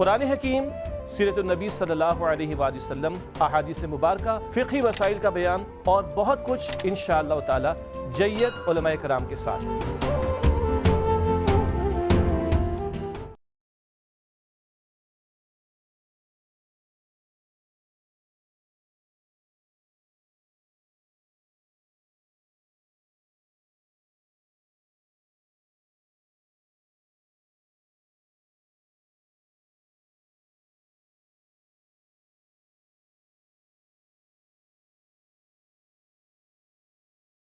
قرآن حکیم، سیرت النبی صلی اللہ علیہ وآلہ وسلم، احادیث مبارکہ، فقہی مسائل کا بیان اور بہت کچھ انشاءاللہ تعالی جید علماء کرام کے ساتھ۔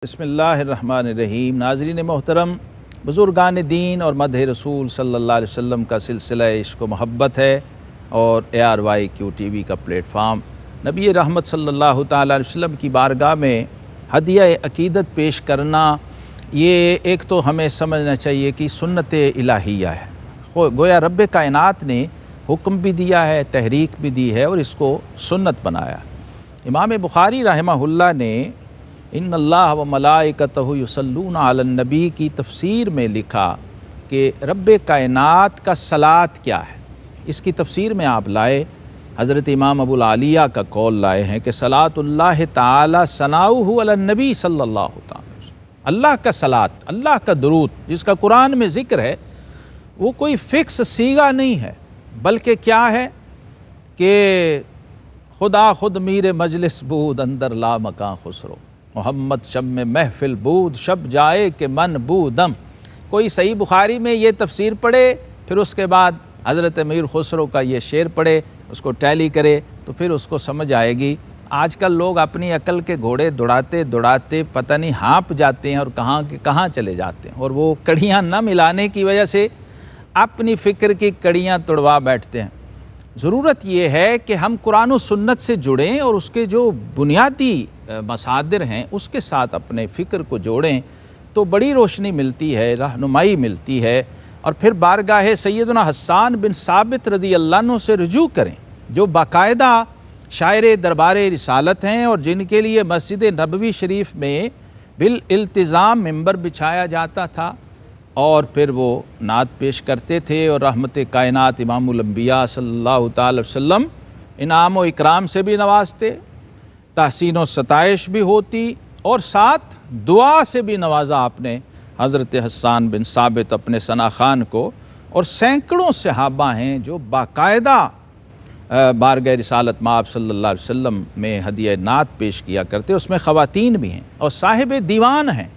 بسم اللہ الرحمن الرحیم۔ ناظرین محترم، بزرگان دین اور مدح رسول صلی اللہ علیہ وسلم کا سلسلہ عشق و محبت ہے اور ARYQ-TV کا پلیٹ فارم نبی رحمت صلی اللہ تعالیٰ علیہ وسلم کی بارگاہ میں ہدیہ عقیدت پیش کرنا، یہ ایک تو ہمیں سمجھنا چاہیے کہ سنت الہیہ ہے۔ گویا رب کائنات نے حکم بھی دیا ہے، تحریک بھی دی ہے اور اس کو سنت بنایا۔ امام بخاری رحمہ اللہ نے ان اللہ و ملائکتہ یصلون علی النبی کی تفسیر میں لکھا کہ رب کائنات کا صلاۃ کیا ہے۔ اس کی تفسیر میں آپ لائے حضرت امام ابو العالیہ کا قول لائے ہیں کہ صلاۃ اللہ تعالی ثناؤہ علی النبی صلی اللہ تعالی وسلم۔ اللہ کا صلاۃ، اللہ کا درود جس کا قرآن میں ذکر ہے، وہ کوئی فکس صیغہ نہیں ہے، بلکہ کیا ہے کہ خدا خود میر مجلس بود اندر لا مکان خسرو، محمد شب میں محفل بود شب جائے کہ من بودم۔ کوئی صحیح بخاری میں یہ تفسیر پڑھے، پھر اس کے بعد حضرت میر خسرو کا یہ شعر پڑھے، اس کو ٹیلی کرے تو پھر اس کو سمجھ آئے گی۔ آج کل لوگ اپنی عقل کے گھوڑے دوڑاتے پتہ نہیں ہانپ جاتے ہیں اور کہاں چلے جاتے ہیں، اور وہ کڑیاں نہ ملانے کی وجہ سے اپنی فکر کی کڑیاں توڑوا بیٹھتے ہیں۔ ضرورت یہ ہے کہ ہم قرآن و سنت سے جڑیں اور اس کے جو بنیادی مصادر ہیں اس کے ساتھ اپنے فکر کو جوڑیں تو بڑی روشنی ملتی ہے، رہنمائی ملتی ہے، اور پھر بارگاہ سیدنا حسان بن ثابت رضی اللہ عنہ سے رجوع کریں، جو باقاعدہ شاعر دربار رسالت ہیں اور جن کے لیے مسجد نبوی شریف میں بالالتزام ممبر بچھایا جاتا تھا اور پھر وہ نعت پیش کرتے تھے، اور رحمت کائنات امام الانبیاء صلی اللہ تعالی وسلم انعام و اکرام سے بھی نوازتے، تحسین و ستائش بھی ہوتی، اور ساتھ دعا سے بھی نوازا آپ نے حضرت حسان بن ثابت اپنے ثنا خان کو، اور سینکڑوں صحابہ ہیں جو باقاعدہ بارگاہ رسالت مآب صلی اللہ علیہ وسلم میں ہدیہ نعت پیش کیا کرتے، اس میں خواتین بھی ہیں اور صاحب دیوان ہیں۔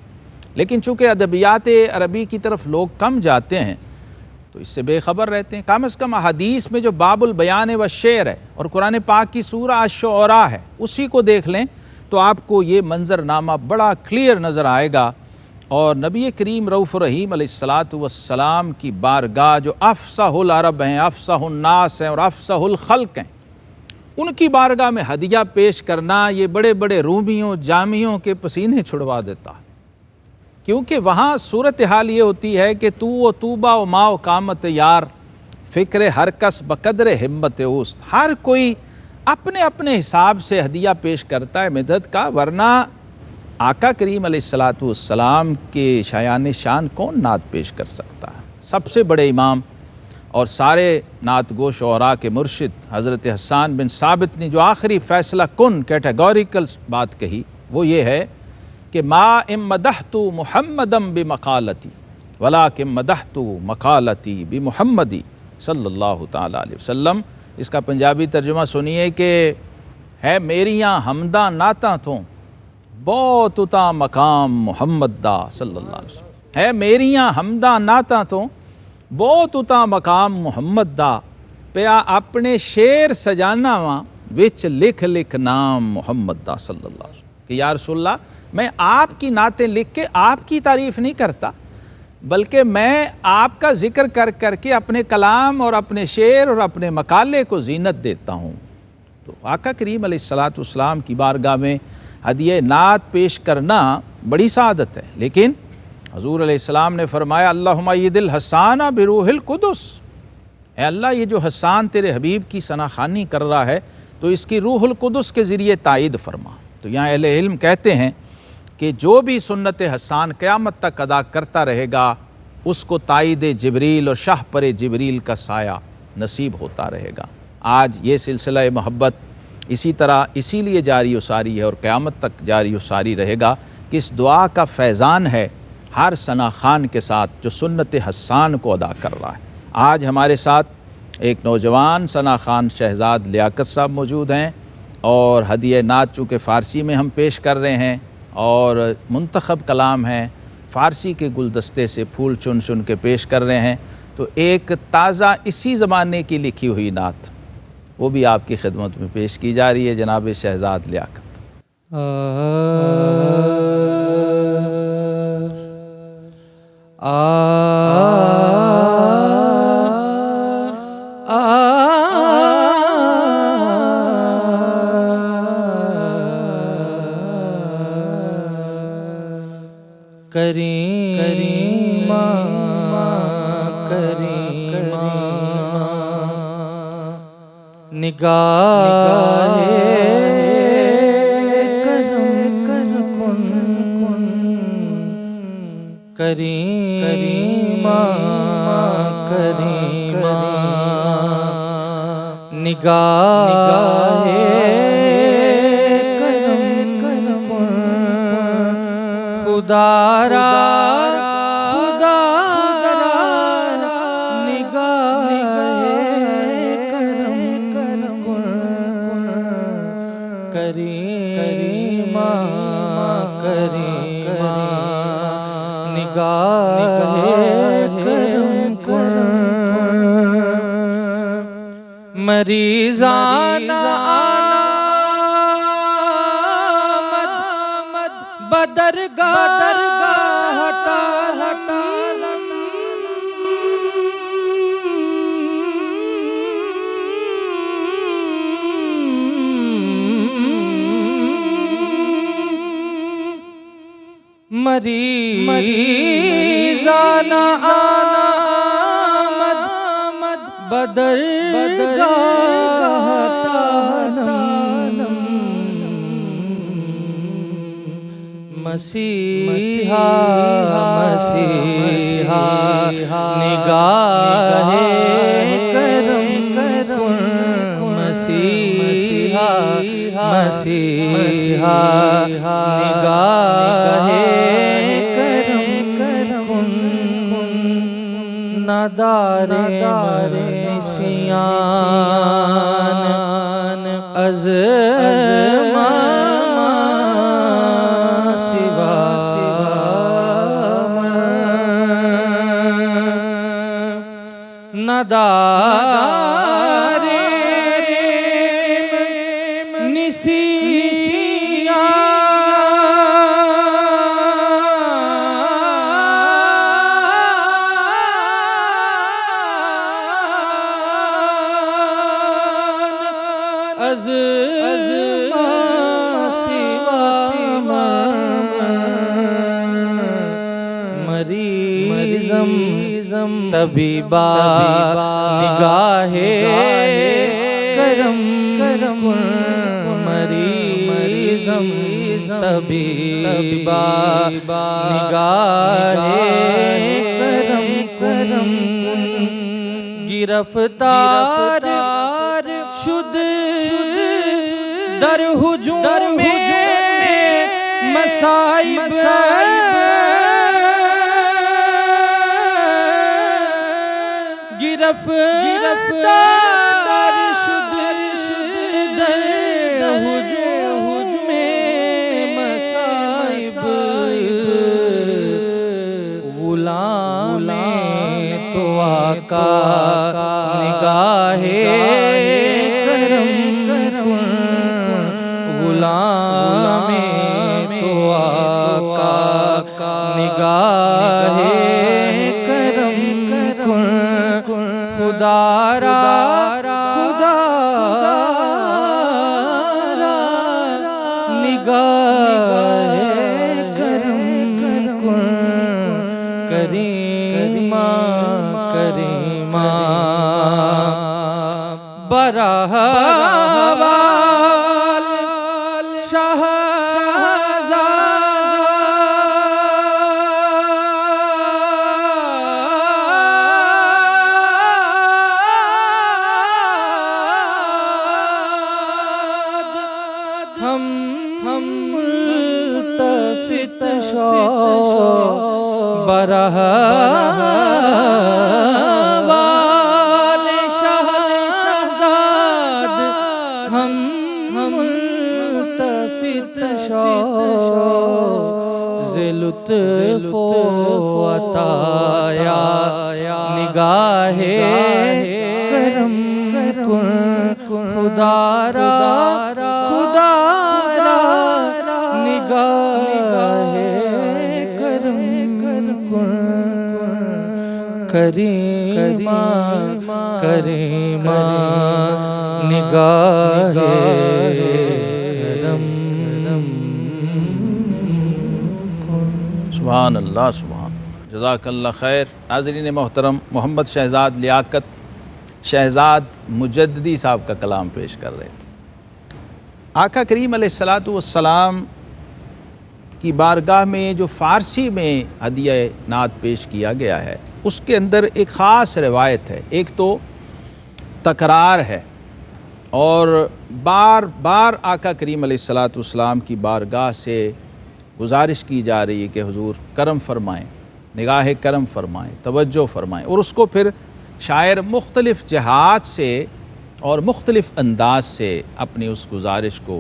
لیکن چونکہ ادبیات عربی کی طرف لوگ کم جاتے ہیں تو اس سے بے خبر رہتے ہیں۔ کم از کم احادیث میں جو باب البیان و شعر ہے اور قرآن پاک کی سورہ الشعراء ہے، اسی کو دیکھ لیں تو آپ کو یہ منظرنامہ بڑا کلیئر نظر آئے گا۔ اور نبی کریم رؤوف الرحیم علیہ السلام کی بارگاہ جو افصح العرب ہیں، افصح الناس ہیں اور افصح الخلق ہیں، ان کی بارگاہ میں ہدیہ پیش کرنا یہ بڑے بڑے رومیوں جامیوں کے پسینے چھڑوا دیتا، کیونکہ وہاں صورتحال یہ ہوتی ہے کہ تو و توبہ و ما و قامت یار، فکر ہر کس بقدر ہمت اوست، ہر کوئی اپنے اپنے حساب سے ہدیہ پیش کرتا ہے مدد کا، ورنہ آقا کریم علیہ السلام کے شایان شان کون نعت پیش کر سکتا ہے؟ سب سے بڑے امام اور سارے نعت گو شعراء کے مرشد حضرت حسان بن ثابت نے جو آخری فیصلہ کن کیٹیگوریکل بات کہی وہ یہ ہے کہ ما ام مدحت محمدم بمقالتی ولکن مدحت مقالتی بمحمدی صلی اللہ تعالی علیہ وسلم۔ اس کا پنجابی ترجمہ سنیے کہ ہے میریاں حمداں نعتاں تو بہت اتا مقام محمد دا صلی اللہ علیہ وسلم، ہے میریاں حمداں نعتاں تو بہت اتا مقام محمد دا، پیا اپنے شعر سجانا واں وچ لکھ نام محمد دا صلی اللہ علیہ وسلم، کہ یا رسول اللہ میں آپ کی نعتیں لکھ کے آپ کی تعریف نہیں کرتا، بلکہ میں آپ کا ذکر کر کے اپنے کلام اور اپنے شعر اور اپنے مقالے کو زینت دیتا ہوں۔ تو آقا کریم علیہ السلام کی بارگاہ میں ہدیہ نعت پیش کرنا بڑی سعادت ہے، لیکن حضور علیہ السلام نے فرمایا اللہم اید الحسان بروح القدس، اے اللہ یہ جو حسان تیرے حبیب کی ثنا خوانی کر رہا ہے تو اس کی روح القدس کے ذریعے تائید فرما۔ تو یہاں اہل علم کہتے ہیں کہ جو بھی سنت حسان قیامت تک ادا کرتا رہے گا اس کو تائید جبریل اور شاہ پر جبریل کا سایہ نصیب ہوتا رہے گا۔ آج یہ سلسلہ محبت اسی طرح اسی لیے جاری و ساری ہے اور قیامت تک جاری و ساری رہے گا کہ اس دعا کا فیضان ہے ہر ثنا خان کے ساتھ جو سنت حسان کو ادا کر رہا ہے۔ آج ہمارے ساتھ ایک نوجوان ثنا خان شہزاد لیاقت صاحب موجود ہیں، اور ہدیہ نعت چونکہ فارسی میں ہم پیش کر رہے ہیں اور منتخب کلام ہیں، فارسی کے گلدستے سے پھول چن چن کے پیش کر رہے ہیں، تو ایک تازہ اسی زمانے کی لکھی ہوئی نعت وہ بھی آپ کی خدمت میں پیش کی جا رہی ہے جناب شہزاد لیاقت۔ کریمہ کریمہ نگاہ کرم کن کریمہ کریمہ نگاہ کرم کن خدارا کریمہ کریمہ نگاہ کرم کن مریضانہ آمد بدرگاہ مریضانہ آمد بدرگاہ تانم مسیحا مسیحا نگاہ کرم کن مسیحا مسیحا نگاہ نادار نسیان از ما سوا نادار از مریضم طبیبا نگاہ کرم کن مریضم طبیبا نگاہ کرم گرفتار شد در ہجوم مصائب گرفتار شد در ہجوم مصائب غلام تو آقا نگاہ کرم کن غلام تو آقا نگاہ کرم کن خدارا نگاہ کرم کن کریمہ کریمہ براہوال برہ والے شہزاد ہم ملتفت ز لطف و عطایا نگاہ کرم کن خدا را نگاہ کرم کن کریما نگاہ کرم سبحان اللہ سبحان اللہ، جزاک اللہ خیر۔ ناظرین محترم، محمد شہزاد لیاقت شہزاد مجددی صاحب کا کلام پیش کر رہے تھے۔ آقا کریم علیہ السلام کی بارگاہ میں جو فارسی میں ہدیہ نعت پیش کیا گیا ہے، اس کے اندر ایک خاص روایت ہے۔ ایک تو تکرار ہے اور بار بار آقا کریم علیہ السلام کی بارگاہ سے گزارش کی جا رہی ہے کہ حضور کرم فرمائیں، نگاہ کرم فرمائیں، توجہ فرمائیں، اور اس کو پھر شاعر مختلف جہات سے اور مختلف انداز سے اپنی اس گزارش کو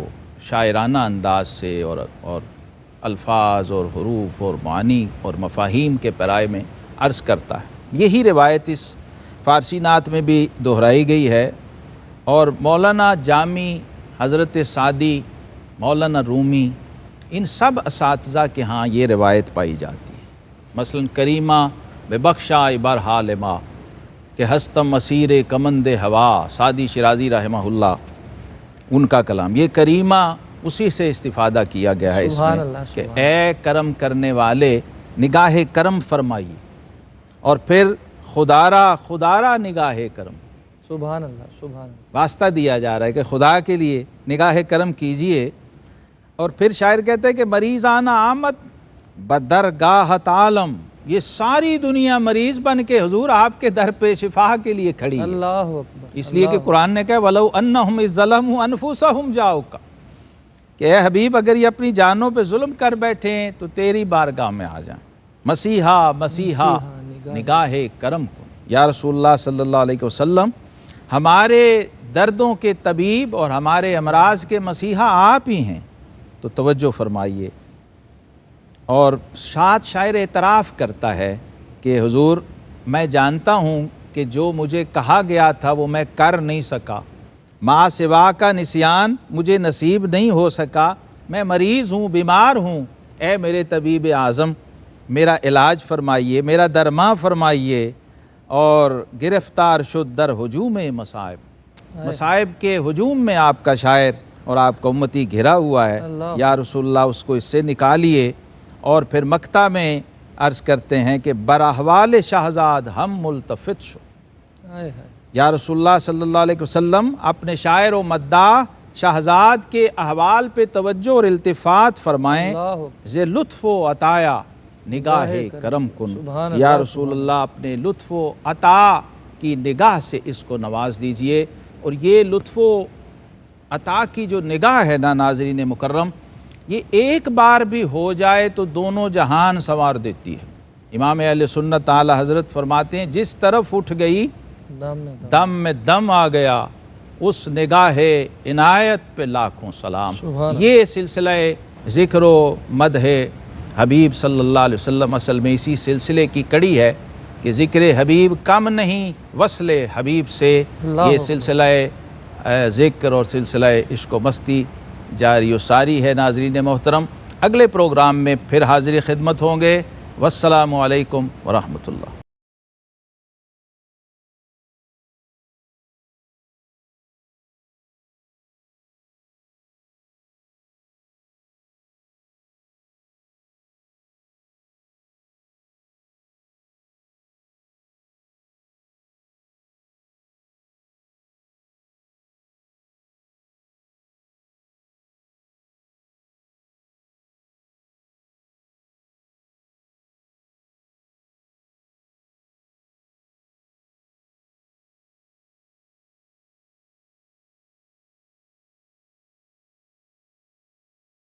شاعرانہ انداز سے اور الفاظ اور حروف اور معانی اور مفاہیم کے پیرائے میں عرض کرتا ہے۔ یہی روایت اس فارسی نعت میں بھی دہرائی گئی ہے، اور مولانا جامی، حضرت سعدی، مولانا رومی، ان سب اساتذہ کے ہاں یہ روایت پائی جاتی ہے۔ مثلا کریمہ بے بخشا برحال ما کہ ہستم اسیر کمند ہوا، سعدی شیرازی رحمہ اللہ ان کا کلام۔ یہ کریمہ اسی سے استفادہ کیا گیا ہے اس میں کہ اے کرم کرنے والے نگاہ کرم فرمائیے، اور پھر خدارا نگاہ کرم، سبحان اللہ سبحان اللہ، واسطہ دیا جا رہا ہے کہ خدا کے لیے نگاہ کرم کیجئے۔ اور پھر شاعر کہتے ہیں کہ مریضانہ آمد بدرگاہ عالم، یہ ساری دنیا مریض بن کے حضور آپ کے در پہ شفا کے لیے کھڑی ہے۔ اللہ اکبر، اس لیے کہ قرآن نے کہا وَلَوْ أَنَّهُمْ إِذْ ظَلَمُوا أَنفُسَهُمْ جَاءُوكَ، کہ اے حبیب اگر یہ اپنی جانوں پہ ظلم کر بیٹھیں تو تیری بارگاہ میں آ جائیں۔ مسیحا نگاہ کرم کو، یا رسول اللہ صلی اللہ علیہ وسلم ہمارے دردوں کے طبیب اور ہمارے امراض کے مسیحا آپ ہی ہیں، تو توجہ فرمائیے۔ اور ساتھ شاعر اعتراف کرتا ہے کہ حضور میں جانتا ہوں کہ جو مجھے کہا گیا تھا وہ میں کر نہیں سکا، ما سوا کا نسیان مجھے نصیب نہیں ہو سکا، میں مریض ہوں، بیمار ہوں، اے میرے طبیب اعظم میرا علاج فرمائیے، میرا درماں فرمائیے۔ اور گرفتار شد در ہجوم مصائب کے ہجوم میں آپ کا شاعر اور آپ کا امتی گھرا ہوا ہے، یا رسول اللہ اس کو اس سے نکالیے۔ اور پھر مقطع میں عرض کرتے ہیں کہ براحوال شہزاد ہم ملتفت شو، یا رسول اللہ صلی اللہ علیہ وسلم اپنے شاعر و مداح شہزاد کے احوال پہ توجہ اور التفات فرمائیں، زِ لطف و عطایا نگاہ کرم کن، یا رسول اللہ اپنے لطف و عطا کی نگاہ سے اس کو نواز دیجئے۔ اور یہ لطف و عطا کی جو نگاہ ہے نا ناظرین مکرم، یہ ایک بار بھی ہو جائے تو دونوں جہان سنوار دیتی ہے۔ امام اہل سنت اعلیٰ حضرت فرماتے ہیں جس طرف اٹھ گئی دم میں دم آ گیا، اس نگاہ عنایت پہ لاکھوں سلام۔ یہ سلسلہ ذکر و مدح حبیب صلی اللہ علیہ وسلم اصل میں اسی سلسلے کی کڑی ہے کہ ذکر حبیب کم نہیں، وصل حبیب سے یہ سلسلہ ذکر اور سلسلہ عشق و مستی جاری و ساری ہے۔ ناظرین محترم، اگلے پروگرام میں پھر حاضر خدمت ہوں گے۔ والسلام علیکم ورحمۃ اللہ۔